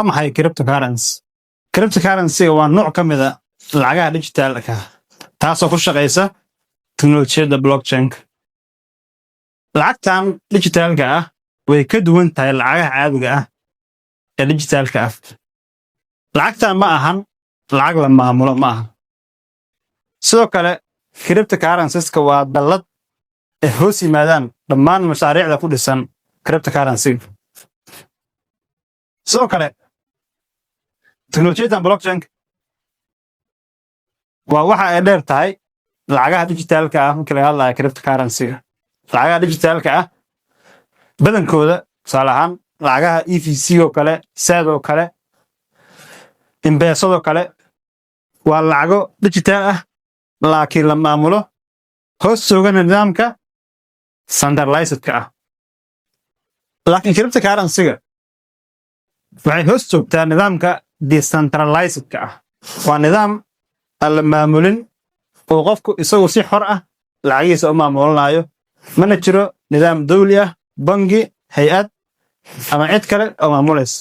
ama hay cryptocurrency cryptocurrency waa nooc ka mid ah lacagaha digitalka ah taasoo ku shaqeysa teknolojiyadda blockchain lacagtan digitalka ah way ka duwan tahay lacagaha caadiga ah ee digitalka ah lacagtan ma ahan lacag la maamulo ma aha sidoo kale cryptocurrencies-ka waa dallad ay hoos yimaadaan dhammaan mashaariicda ku dhisan cryptocurrency sidoo kale teknolojiyaddan blockchain waa waxa ay dheer tahay lacagaha digitalka ah markii laga hadlayo cryptocurrency lacagaha digitalka ah badankooda tusaale ahaan lacagaha EVC oo kale SAD oo kale M-Pesa oo kale waa lacago digital ah laakiin la maamulo hoos joogana nidaamka centralized-ka ah laakiin cryptocurrency-ga waxay hoos joogtaa nidaamka decentralized-ka ah waa nidaam aan la maamulin oo qofku isagu si xor ah lacagiisa u maamulanayo mana jiro nidaam dawli ah bangi hay-ad ama cid kale oo maamulaysa